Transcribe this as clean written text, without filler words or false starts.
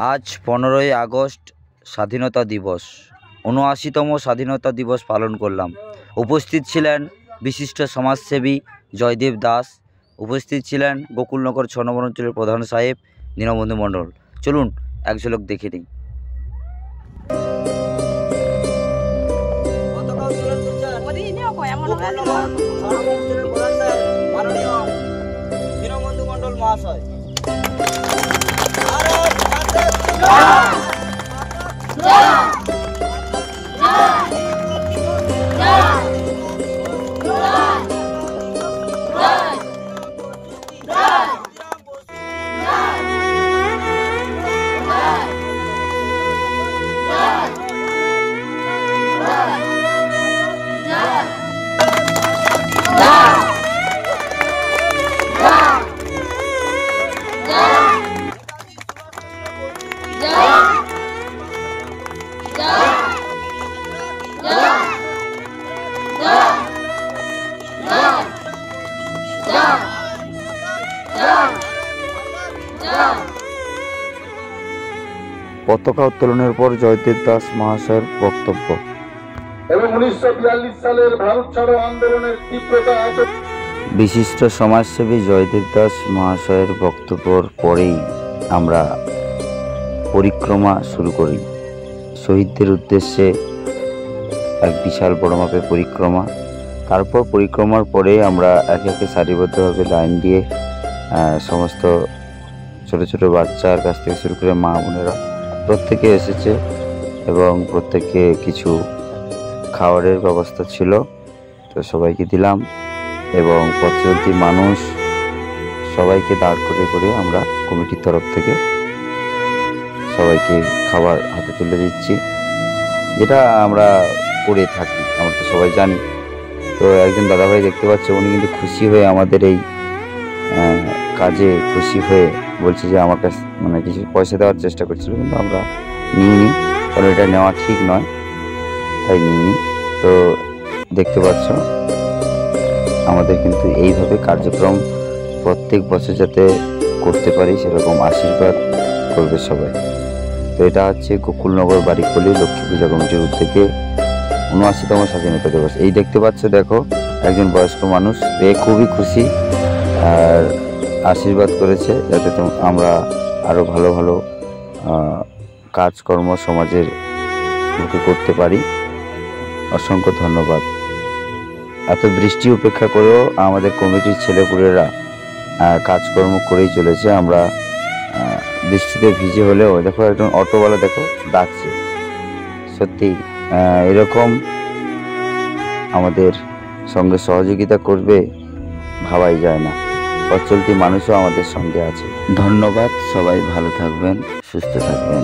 আজ 15ই আগস্ট স্বাধীনতা দিবস, ৭৯তম স্বাধীনতা দিবস পালন করলাম। উপস্থিত ছিলেন বিশিষ্ট সমাজসেবী জয়দেব দাস, উপস্থিত ছিলেন গোকুলনগর ৬ নম্বর অঞ্চলের প্রধান সাহেব দীনবন্ধু মণ্ডল। চলুন এক ঝলক দেখে নিই। দীনবন্ধু মণ্ডল মহাশয়। পতাকা উত্তোলনের পর জয়দেব দাস মহাশয়ের বক্তব্য। এবং 1942 সালের ভারত ছাড়ো আন্দোলনের তীব্রতা বিশিষ্ট সমাজসেবী জয়দেব দাস মহাশয়ের বক্তব্যের পরেই আমরা পরিক্রমা শুরু করি। শহীদদের উদ্দেশ্যে এক বিশাল বড় মাপের পরিক্রমা। তারপর পরিক্রমার পরে আমরা একে একে সারিবদ্ধভাবে লাইন দিয়ে সমস্ত ছোট ছোট বাচ্চার কাছ থেকে শুরু করে মা বোনেরা প্রত্যেকে এসেছে এবং প্রত্যেকে কিছু খাবারের ব্যবস্থা ছিল, তো সবাইকে দিলাম এবং পথচলতি মানুষ সবাইকে দাঁড় করে আমরা কমিটির তরফ থেকে সবাইকে খাবার হাতে তুলে দিচ্ছি, যেটা আমরা করে থাকি, আমরা তো সবাই জানি। তো একজন দাদাভাই দেখতে পাচ্ছে, উনি কিন্তু খুশি হয়ে আমাদের এই কাজে খুশি হয়ে বলছে যে আমার কাছে মানে কিছু পয়সা দেওয়ার চেষ্টা করছিল, কিন্তু আমরা নিইনি, কারণ এটা নেওয়া ঠিক নয়, তাই নিইনি। তো দেখতে পাচ্ছ আমাদের কিন্তু এইভাবে কার্যক্রম প্রত্যেক বছর যাতে করতে পারি সেরকম আশীর্বাদ করবে সবাই। তো এটা হচ্ছে গোকুলনগর বাড়িকলি লক্ষ্মী পূজা কমিটির উদ্যোগে ৭৯তম স্বাধীনতা দিবস। এই দেখতে পাচ্ছ, দেখো একজন বয়স্ক মানুষ, এ খুবই খুশি আর আশীর্বাদ করেছে যাতে আমরা আরও ভালো ভালো কাজকর্ম সমাজের মুখে করতে পারি। অসংখ্য ধন্যবাদ। এত বৃষ্টি উপেক্ষা করেও আমাদের কমিটির ছেলেপুলেরা কাজকর্ম করেই চলেছে। আমরা বৃষ্টিতে ভিজে হলেও দেখো একজন অটোওয়ালা দেখো ডাকছে। সত্যি এরকম আমাদের সঙ্গে সহযোগিতা করবে ভাবাই যায় না। পথচলতি মানুষও আমাদের সঙ্গে আছে। ধন্যবাদ। সবাই ভালো থাকবেন, সুস্থ থাকবেন।